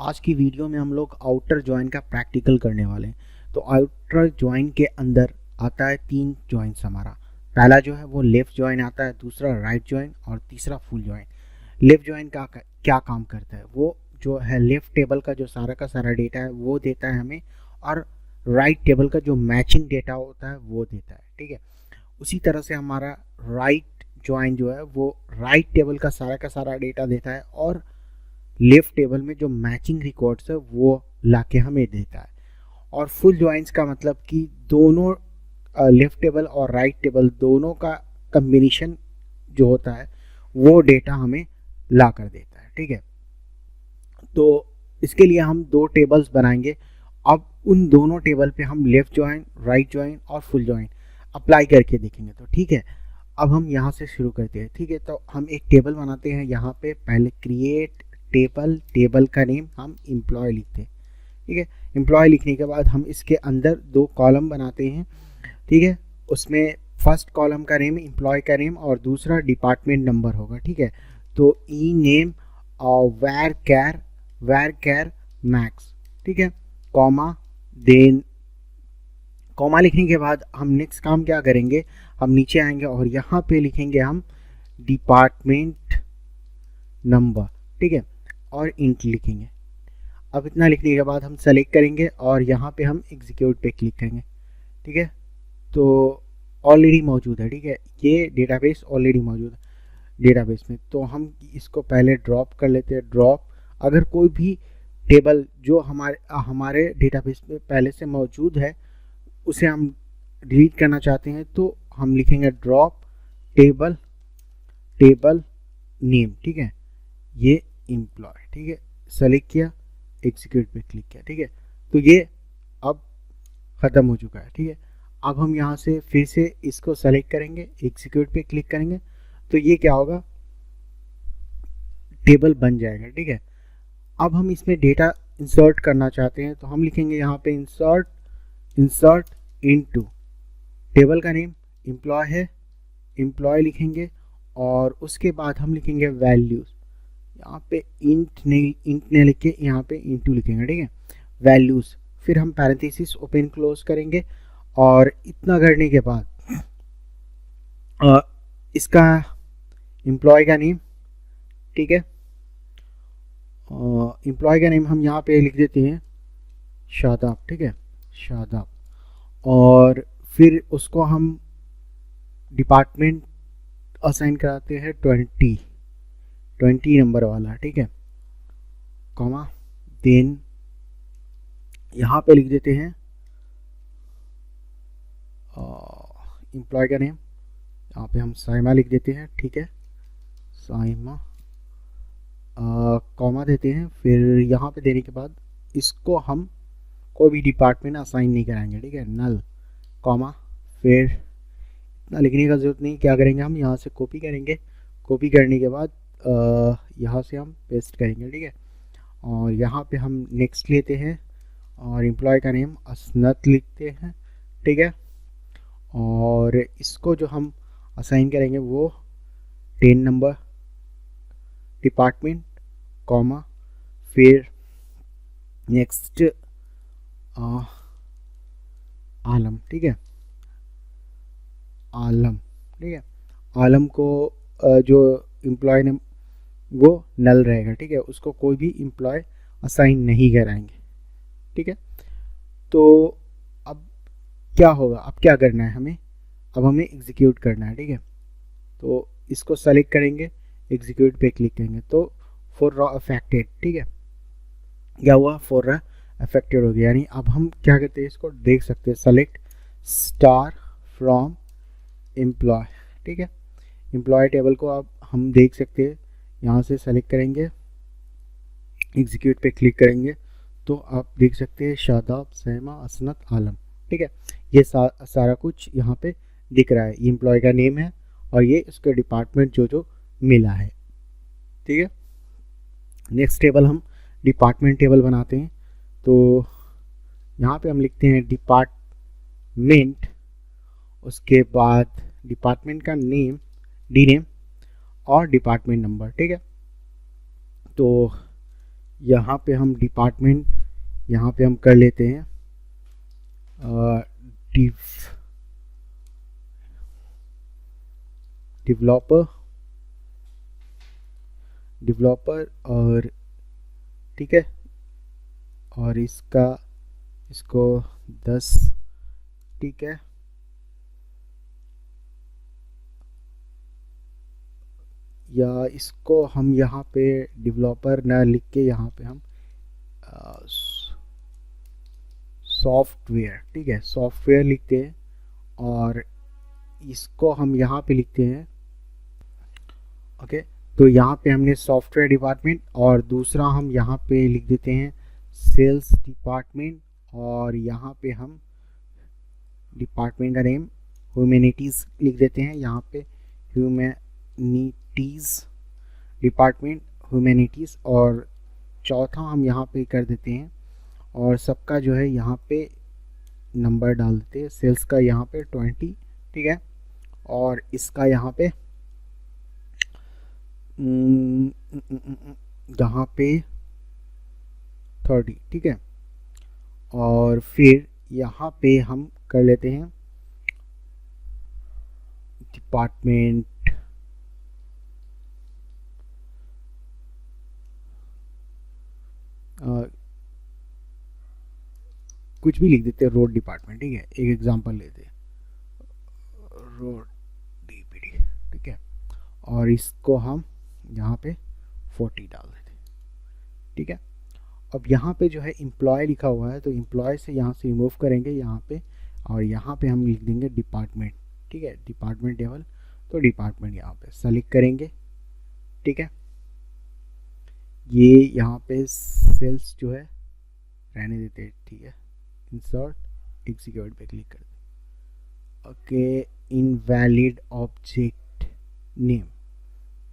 आज की वीडियो में हम लोग आउटर जॉइन का प्रैक्टिकल करने वाले हैं। तो आउटर जॉइन के अंदर आता है तीन जॉइंट्स हमारा। पहला जो है वो लेफ्ट जॉइन आता है, दूसरा राइट जॉइन और तीसरा फुल जॉइन। लेफ्ट जॉइन का क्या काम करता है, वो जो है लेफ्ट टेबल का जो सारा डेटा है वो देता है हमें, और राइट टेबल का जो मैचिंग डेटा होता है वो देता है। ठीक है, उसी तरह से हमारा राइट जॉइन जो है वो राइट टेबल का सारा डेटा देता है, और लेफ्ट टेबल में जो मैचिंग रिकॉर्ड्स है वो लाके हमें देता है। और फुल ज्वाइंस का मतलब कि दोनों लेफ्ट टेबल और राइट टेबल दोनों का कम्बिनेशन जो होता है वो डेटा हमें ला कर देता है। ठीक है, तो इसके लिए हम दो टेबल्स बनाएंगे। अब उन दोनों टेबल पे हम लेफ्ट ज्वाइन, राइट ज्वाइन और फुल ज्वाइन अप्लाई करके देखेंगे। तो ठीक है, अब हम यहाँ से शुरू करते हैं। ठीक है, तो हम एक टेबल बनाते हैं। यहाँ पे पहले क्रिएट टेबल, टेबल का नेम हम एम्प्लॉय लिखते हैं। ठीक है, एम्प्लॉय लिखने के बाद हम इसके अंदर दो कॉलम बनाते हैं। ठीक है, उसमें फर्स्ट कॉलम का नेम एम्प्लॉय का नेम और दूसरा डिपार्टमेंट नंबर होगा। ठीक है, तो ई नेम और वेर कैर मैक्स। ठीक है, कॉमा, देन कॉमा लिखने के बाद हम नेक्स्ट काम क्या करेंगे, हम नीचे आएंगे और यहाँ पे लिखेंगे हम डिपार्टमेंट नंबर। ठीक है, और इंट लिखेंगे। अब इतना लिखने के बाद हम सेलेक्ट करेंगे और यहाँ पे हम एग्जीक्यूट पे क्लिक करेंगे। ठीक है, तो ऑलरेडी मौजूद है। ठीक है, ये डेटाबेस ऑलरेडी मौजूद है डेटाबेस में, तो हम इसको पहले ड्रॉप कर लेते हैं। ड्रॉप, अगर कोई भी टेबल जो हमारे डेटाबेस में पहले से मौजूद है उसे हम डिलीट करना चाहते हैं तो हम लिखेंगे ड्रॉप टेबल नेम। ठीक है, ये एम्प्लॉय। ठीक है, सेलेक्ट किया, एग्जीक्यूट पे क्लिक किया। ठीक है, तो ये अब ख़त्म हो चुका है। ठीक है, अब हम यहाँ से फिर से इसको सेलेक्ट करेंगे, एग्जीक्यूट पे क्लिक करेंगे, तो ये क्या होगा, टेबल बन जाएगा। ठीक है, अब हम इसमें डेटा इंसर्ट करना चाहते हैं तो हम लिखेंगे यहाँ पे इंसर्ट इनटू, टेबल का नेम एम्प्लॉय है, एम्प्लॉय लिखेंगे और उसके बाद हम लिखेंगे वैल्यूज़। यहाँ पे इंट ने लिख के यहाँ पे इंटू लिखेंगे। ठीक है, वैल्यूज़, फिर हम पैरेंथेसिस ओपन क्लोज करेंगे और इतना करने के बाद इसका एम्प्लॉय का नेम, ठीक है, एम्प्लॉय का नेम हम यहाँ पे लिख देते हैं शादाब। ठीक है, शादाब, और फिर उसको हम डिपार्टमेंट असाइन कराते हैं 20 नंबर वाला। ठीक है, कॉमा, देन यहाँ पे लिख देते हैं एम्प्लॉय का नेम, यहाँ पे हम साइमा लिख देते हैं। ठीक है, साइमा, कॉमा देते हैं, फिर यहाँ पे देने के बाद इसको हम कोई भी डिपार्टमेंट असाइन नहीं कराएंगे। ठीक है, नल, कॉमा, फिर इतना लिखने का ज़रूरत नहीं, क्या करेंगे हम यहाँ से कॉपी करेंगे, कॉपी करने के बाद यहाँ से हम पेस्ट करेंगे। ठीक है, और यहाँ पे हम नेक्स्ट लेते हैं और एम्प्लॉय का नेम असनत लिखते हैं। ठीक है, और इसको जो हम असाइन करेंगे वो 10 नंबर, डिपार्टमेंट, कॉमा, फिर नेक्स्ट आलम। ठीक है, आलम। ठीक है, आलम को जो एम्प्लॉय ने वो नल रहेगा। ठीक है, उसको कोई भी एम्प्लॉय असाइन नहीं कराएंगे। ठीक है, तो अब क्या होगा, अब क्या करना है हमें, अब हमें एग्जीक्यूट करना है। ठीक है, तो इसको सेलेक्ट करेंगे, एग्जीक्यूट पे क्लिक करेंगे तो फॉर रॉ अफेक्टेड। ठीक है, क्या हुआ, फॉर रॉ अफेक्टेड हो गया। यानी अब हम क्या करते हैं, इसको देख सकते हैं, सेलेक्ट स्टार फ्रॉम एम्प्लॉय। ठीक है, एम्प्लॉय टेबल को अब हम देख सकते हैं, यहाँ से सेलेक्ट करेंगे, एग्जीक्यूट पे क्लिक करेंगे तो आप देख सकते हैं शादाब, सैमा, असनत, आलम। ठीक है, ये सारा कुछ यहाँ पे दिख रहा है। ये एम्प्लॉय का नेम है और ये इसके डिपार्टमेंट जो मिला है। ठीक है, नेक्स्ट टेबल हम डिपार्टमेंट टेबल बनाते हैं। तो यहाँ पे हम लिखते हैं डिपार्टमेंट, उसके बाद डिपार्टमेंट का नेम, डी नेम और डिपार्टमेंट नंबर। ठीक है, तो यहाँ पे हम डिपार्टमेंट, यहाँ पे हम कर लेते हैं डेवलपर और ठीक है, और इसको 10, ठीक है, या इसको हम यहाँ पे डेवलपर ना लिख के यहाँ पे हम सॉफ्टवेयर, ठीक है, सॉफ्टवेयर लिखते हैं, और इसको हम यहाँ पे लिखते हैं ओके। तो यहाँ पे हमने सॉफ्टवेयर डिपार्टमेंट, और दूसरा हम यहाँ पे लिख देते हैं सेल्स डिपार्टमेंट, और यहाँ पे हम डिपार्टमेंट का नेम ह्यूमैनिटीज़ लिख देते हैं, यहाँ पे ह्यूमैनिटीज़ डिपार्टमेंट ह्यूमैनिटीज़, और चौथा हम यहाँ पे कर देते हैं, और सबका जो है यहाँ पे नंबर डाल देते हैं। सेल्स का यहाँ पे 20, ठीक है, और इसका यहाँ पे यहाँ पे 30, ठीक है, और फिर यहाँ पे हम कर लेते हैं डिपार्टमेंट कुछ भी लिख देते हैं, रोड डिपार्टमेंट, ठीक है, एक एग्जांपल लेते हैं रोड डीपीडी, ठीक है, और इसको हम यहाँ पे 40 डाल देते हैं, ठीक है। अब यहाँ पे जो है एम्प्लॉय लिखा हुआ है, तो एम्प्लॉय से यहाँ से रिमूव करेंगे यहाँ पे, और यहाँ पे हम लिख देंगे डिपार्टमेंट, ठीक है, डिपार्टमेंट टेबल, तो डिपार्टमेंट यहाँ पे सेलेक्ट करेंगे, ठीक है। ये यहाँ पे सेल्स जो है रहने देते हैं, ठीक है, इंसर्ट एग्जीक्यूट पे क्लिक कर दें, ओके। इनवैलिड ऑब्जेक्ट नेम,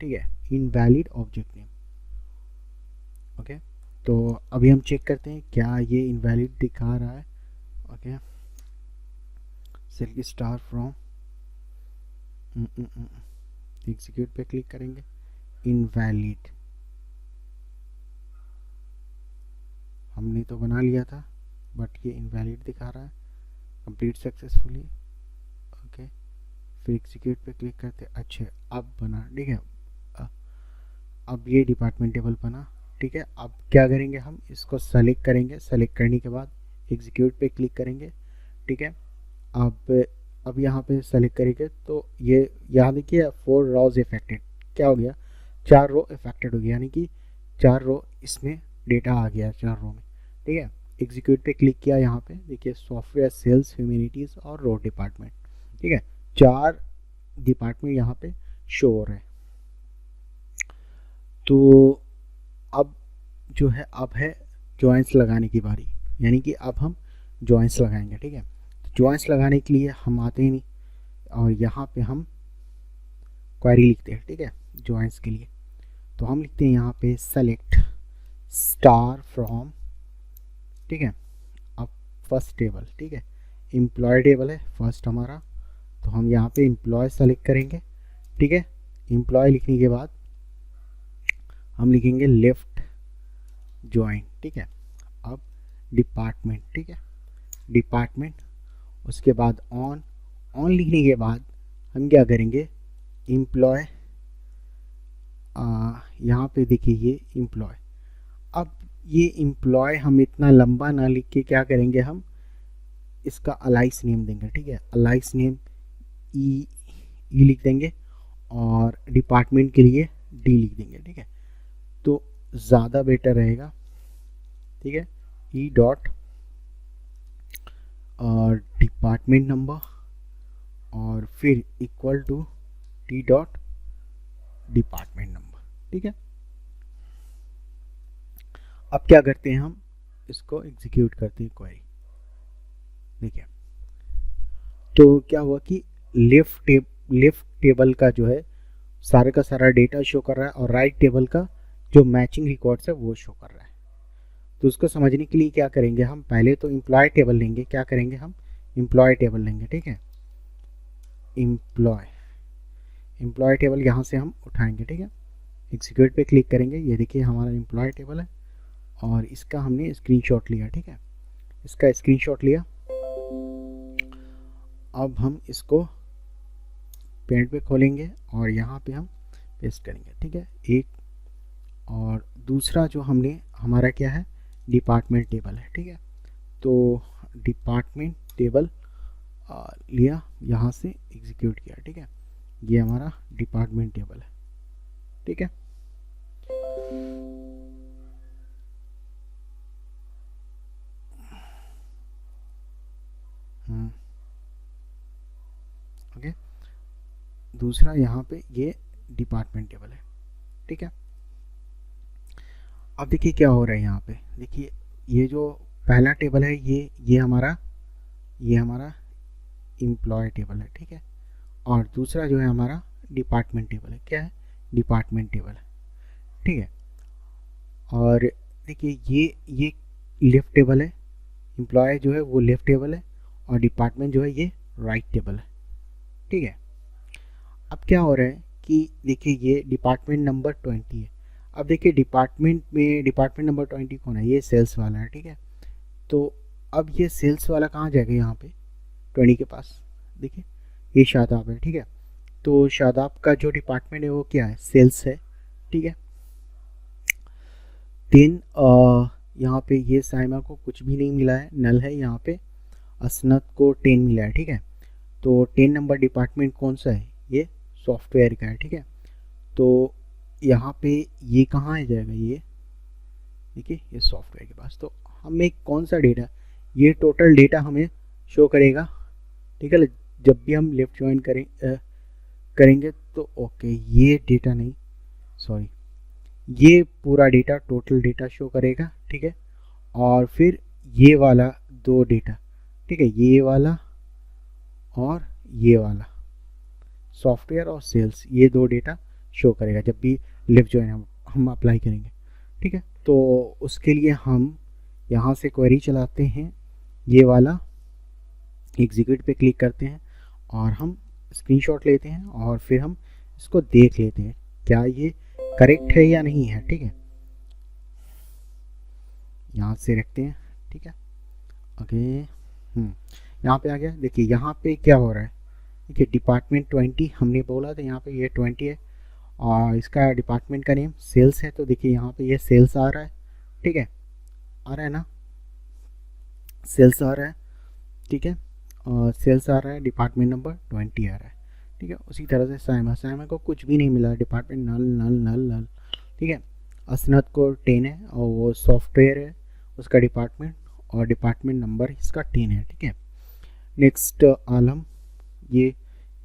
ठीक है, इनवैलिड ऑब्जेक्ट नेम, ओके। तो अभी हम चेक करते हैं क्या ये इनवैलिड दिखा रहा है, okay. Select star from execute पे क्लिक करेंगे, इनवैलिड हमने तो बना लिया था, बट ये इनवैलिड दिखा रहा है, कंप्लीट सक्सेसफुली, ओके। फिर एग्जीक्यूट पे क्लिक करते, अच्छे अब बना, ठीक है, अब ये डिपार्टमेंट टेबल बना, ठीक है। अब क्या करेंगे, हम इसको सेलेक्ट करेंगे, सेलेक्ट करने के बाद एग्जीक्यूट पे क्लिक करेंगे, ठीक है। अब यहाँ पे सेलेक्ट करेंगे, तो ये यहाँ देखिए 4 रोज इफेक्टेड, क्या हो गया, 4 रो इफेक्टेड हो गया, यानी कि 4 रो इसमें डेटा आ गया 4 रो में, ठीक है। एग्जीक्यूट पे क्लिक किया, यहाँ पे देखिए सॉफ्टवेयर, सेल्स, ह्यूमैनिटीज़ और रोड डिपार्टमेंट, ठीक है, 4 डिपार्टमेंट यहाँ पे शो हो रहे हैं। तो अब जो है, अब है जॉइंट्स लगाने की बारी, यानी कि अब हम जॉइंट्स लगाएंगे, ठीक है। तो जॉइंट्स लगाने के लिए हम आते ही नहीं, और यहाँ पे हम क्वेरी लिखते हैं, ठीक है, जॉइंट्स के लिए। तो हम लिखते हैं यहाँ पे सेलेक्ट स्टार फ्रॉम, ठीक है, अब फर्स्ट टेबल, ठीक है, एम्प्लॉय टेबल है फर्स्ट हमारा, तो हम यहाँ पे एम्प्लॉय सेलेक्ट करेंगे, ठीक है। एम्प्लॉय लिखने के बाद हम लिखेंगे लेफ्ट ज्वाइन, ठीक है। अब डिपार्टमेंट, ठीक है, डिपार्टमेंट, उसके बाद ऑन, ऑन लिखने के बाद हम क्या करेंगे, एम्प्लॉय, यहाँ पे देखिए ये एम्प्लॉय, अब ये एम्प्लॉय हम इतना लंबा ना लिख के क्या करेंगे, हम इसका अलाइस नेम देंगे, ठीक है, अलाइस नेम ई लिख देंगे, और डिपार्टमेंट के लिए डी लिख देंगे, ठीक है, तो ज़्यादा बेटर रहेगा, ठीक है। ई डॉट और डिपार्टमेंट नंबर, और फिर equal to T dot department number, ठीक है। अब क्या करते हैं, हम इसको एग्जीक्यूट करते हैं क्वेरी, देखिए। तो क्या हुआ कि लेफ्ट टेबल का जो है सारे का सारा डेटा शो कर रहा है, और राइट टेबल का जो मैचिंग रिकॉर्ड्स है वो शो कर रहा है। तो उसको समझने के लिए क्या करेंगे, हम पहले तो एम्प्लॉय टेबल लेंगे, क्या करेंगे, हम एम्प्लॉय टेबल लेंगे, ठीक है, एम्प्लॉय टेबल यहाँ से हम उठाएंगे, ठीक है। एग्जीक्यूट पे क्लिक करेंगे, ये देखिए हमारा एम्प्लॉय टेबल है, और इसका हमने स्क्रीनशॉट लिया, ठीक है, इसका स्क्रीनशॉट लिया। अब हम इसको पेंट पे खोलेंगे और यहाँ पे हम पेस्ट करेंगे, ठीक है, एक। और दूसरा जो हमने हमारा क्या है, डिपार्टमेंट टेबल है, ठीक है। तो डिपार्टमेंट टेबल लिया, यहाँ से एग्जीक्यूट किया, ठीक है, ये हमारा डिपार्टमेंट टेबल है, ठीक है। ओके, दूसरा यहाँ पे ये डिपार्टमेंट टेबल है, ठीक है। अब देखिए क्या हो रहा है यहाँ पे, देखिए ये जो पहला टेबल है ये हमारा एम्प्लॉय टेबल है, ठीक है। और दूसरा जो है हमारा डिपार्टमेंट टेबल है, क्या है, डिपार्टमेंट टेबल है, ठीक है। और देखिए ये लेफ्ट टेबल है, एम्प्लॉय जो है वो लेफ्ट टेबल है, और डिपार्टमेंट जो है ये राइट टेबल है, ठीक है। अब क्या हो रहा है कि देखिए ये डिपार्टमेंट नंबर 20 है। अब देखिए डिपार्टमेंट में डिपार्टमेंट नंबर 20 कौन है, ये सेल्स वाला है, ठीक है। तो अब ये सेल्स वाला कहाँ जाएगा, यहाँ पे 20 के पास, देखिए ये शादाब है, ठीक है। तो शादाब का जो डिपार्टमेंट है वो क्या है, सेल्स है, ठीक है। देन यहाँ पे ये साइमा को कुछ भी नहीं मिला है, नल है। यहाँ पे असनत को 10 मिला है, ठीक है। तो 10 नंबर डिपार्टमेंट कौन सा है, ये सॉफ्टवेयर का है, ठीक है। तो यहाँ पे ये कहाँ आ जाएगा, ये देखिए ये सॉफ्टवेयर के पास। तो हमें कौन सा डेटा, ये टोटल डेटा हमें शो करेगा, ठीक है। जब भी हम लेफ्ट ज्वाइन करेंगे तो ओके, ये डेटा नहीं, सॉरी, ये पूरा डेटा टोटल डेटा शो करेगा, ठीक है। और फिर ये वाला दो डेटा, ठीक है, ये वाला और ये वाला सॉफ्टवेयर और सेल्स, ये दो डेटा शो करेगा जब भी लेफ्ट ज्वाइन हम अप्लाई करेंगे, ठीक है। तो उसके लिए हम यहाँ से क्वेरी चलाते हैं, ये वाला एग्जीक्यूट पे क्लिक करते हैं और हम स्क्रीनशॉट लेते हैं और फिर हम इसको देख लेते हैं क्या ये करेक्ट है या नहीं है, ठीक है। यहाँ से रखते हैं, ठीक है, ओके। यहाँ पे आ गया, देखिए यहाँ पे क्या हो रहा है, देखिए डिपार्टमेंट 20 हमने बोला था, यहाँ पे ये 20 है और इसका डिपार्टमेंट का नेम सेल्स है। तो देखिए यहाँ पे ये सेल्स आ रहा है, ठीक है, आ रहा है ना, सेल्स आ रहा है, ठीक है, और सेल्स आ रहा है, डिपार्टमेंट नंबर 20 आ रहा है, ठीक है। उसी तरह से साइमा को कुछ भी नहीं मिला, डिपार्टमेंट नल नल नल नल, ठीक है। असनत को 10 है और वो सॉफ्टवेयर है उसका डिपार्टमेंट, और डिपार्टमेंट नंबर इसका 10 है, ठीक है। नेक्स्ट आलम, ये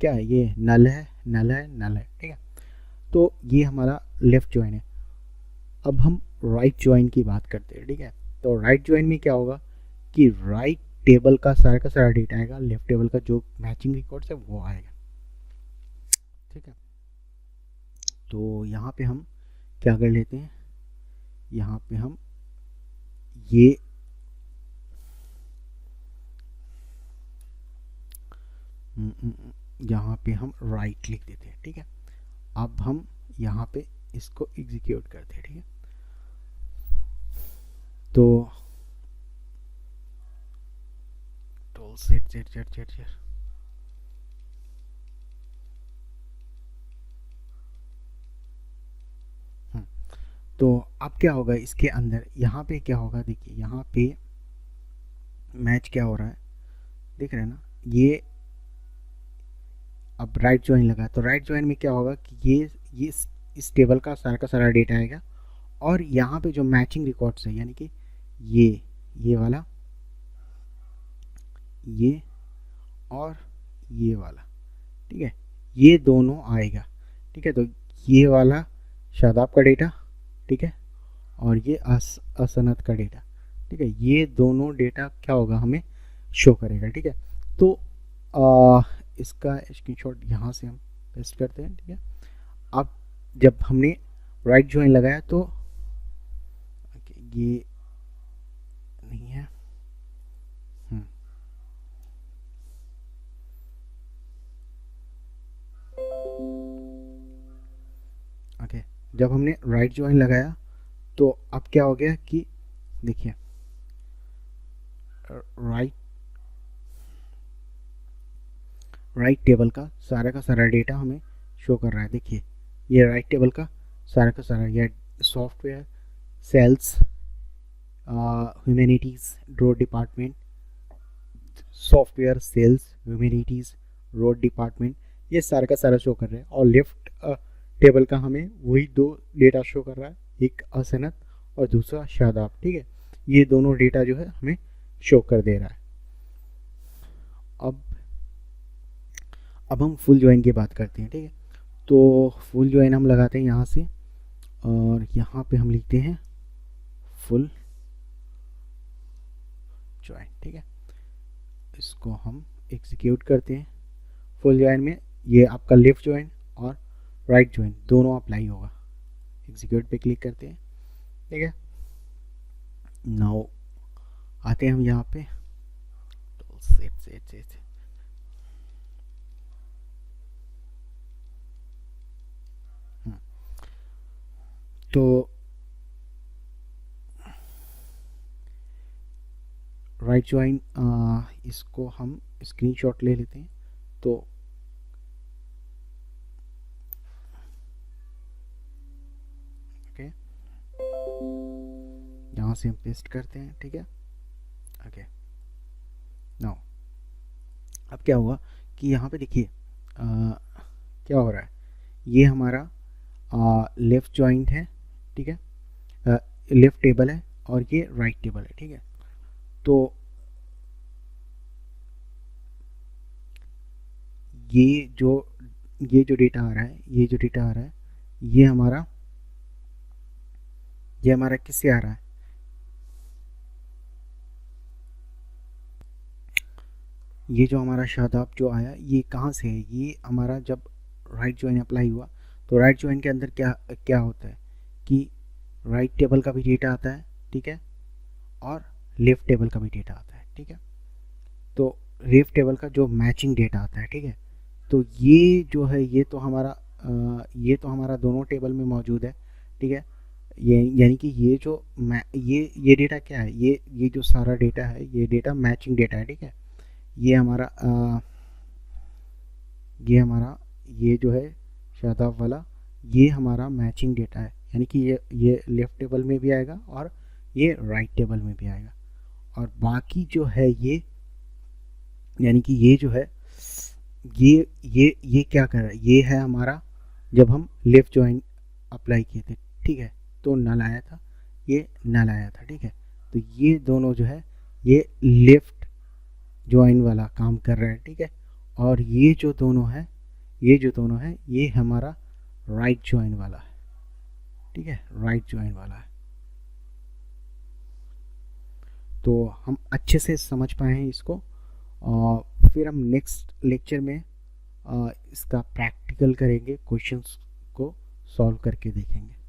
क्या है, ये नल है नल है नल है, ठीक है। तो ये हमारा लेफ्ट ज्वाइन है। अब हम राइट ज्वाइन की बात करते हैं, ठीक है। तो राइट ज्वाइन में क्या होगा कि राइट टेबल का सारा डेटा आएगा, लेफ्ट टेबल का जो मैचिंग रिकॉर्ड्स है वो आएगा, ठीक है। तो यहाँ पे हम क्या कर लेते हैं, यहाँ पे हम ये यहाँ पे हम राइट लिख देते हैं, ठीक है। अब हम यहाँ पे इसको एग्जीक्यूट करते हैं, ठीक है। तो toll set set set set set तो अब क्या होगा इसके अंदर, यहाँ पे क्या होगा, देखिए यहाँ पे मैच क्या हो रहा है, देख रहे हैं ना, ये अब राइट ज्वाइन लगा। तो राइट ज्वाइन में क्या होगा कि ये इस टेबल का सारा डेटा आएगा, और यहाँ पे जो मैचिंग रिकॉर्ड्स है, यानी कि ये वाला, ये और ये वाला, ठीक है, ये दोनों आएगा, ठीक है। तो ये वाला शादाब का डेटा, ठीक है, और ये असनत का डेटा, ठीक है, ये दोनों डेटा क्या होगा हमें शो करेगा, ठीक है। तो इसका स्क्रीनशॉट यहाँ से हम पेस्ट करते हैं, ठीक है। अब जब हमने राइट ज्वाइन लगाया तो ये नहीं है, ओके। जब हमने राइट ज्वाइन लगाया तो अब क्या हो गया कि देखिए राइट टेबल का सारा डेटा हमें शो कर रहा है। देखिए ये राइट टेबल का सारा ये software, sales, humanities, road department, software, sales, humanities, road department, ये सारा का सारा शो कर रहे हैं। और लेफ्ट टेबल का हमें वही दो डेटा शो कर रहा है, एक असनत और दूसरा शादाब। ठीक है, ये दोनों डेटा जो है हमें शो कर दे रहा है। अब हम फुल ज्वाइन की बात करते हैं। ठीक है, तो फुल ज्वाइन हम लगाते हैं यहाँ से, और यहाँ पे हम लिखते हैं फुल ज्वाइन। ठीक है, इसको हम एग्जीक्यूट करते हैं। फुल ज्वाइन में ये आपका लेफ्ट ज्वाइन और राइट ज्वाइन दोनों अप्लाई होगा। एग्जीक्यूट पे क्लिक करते हैं। ठीक है, नाउ आते हैं हम यहाँ पे, तो सेट तो राइट ज्वाइन इसको हम स्क्रीनशॉट ले लेते हैं। तो ओके, यहाँ से हम पेस्ट करते हैं। ठीक है, ओके, नाउ अब क्या हुआ कि यहाँ पे देखिए क्या हो रहा है, ये हमारा लेफ़्ट जॉइंट है। ठीक है, लेफ़्ट टेबल है और ये राइट टेबल है। ठीक है, तो ये जो डेटा आ रहा है, ये हमारा किससे आ रहा है, ये जो हमारा शादाब जो आया ये कहाँ से है, ये हमारा जब राइट ज्वाइन अप्लाई हुआ तो राइट ज्वाइन के अंदर क्या होता है कि राइट टेबल का भी डेटा आता है। ठीक है, और लेफ्ट टेबल का भी डेटा आता है। ठीक है, तो लेफ्ट टेबल का जो मैचिंग डेटा आता है। ठीक है, तो ये जो है ये तो हमारा दोनों टेबल में मौजूद है। ठीक है, ये यानी कि ये डेटा क्या है, ये जो सारा डेटा है ये डेटा मैचिंग डेटा है। ठीक है, ये हमारा ये जो है शादाब वाला, ये हमारा मैचिंग डेटा है, यानी कि ये लेफ्ट टेबल में भी आएगा और ये राइट टेबल में भी आएगा। और बाकी जो है ये, यानी कि ये जो है ये क्या कर रहा है, ये है हमारा जब हम लेफ्ट ज्वाइन अप्लाई किए थे। ठीक है, तो नल आया था, ये नल आया था। ठीक है, तो ये दोनों जो है ये लेफ्ट ज्वाइन वाला काम कर रहा है। ठीक है, और ये जो दोनों है ये हमारा राइट ज्वाइन वाला है। ठीक है, राइट ज्वाइन वाला है। तो हम अच्छे से समझ पाए हैं इसको, और फिर हम नेक्स्ट लेक्चर में इसका प्रैक्टिकल करेंगे, क्वेश्चंस को सॉल्व करके देखेंगे।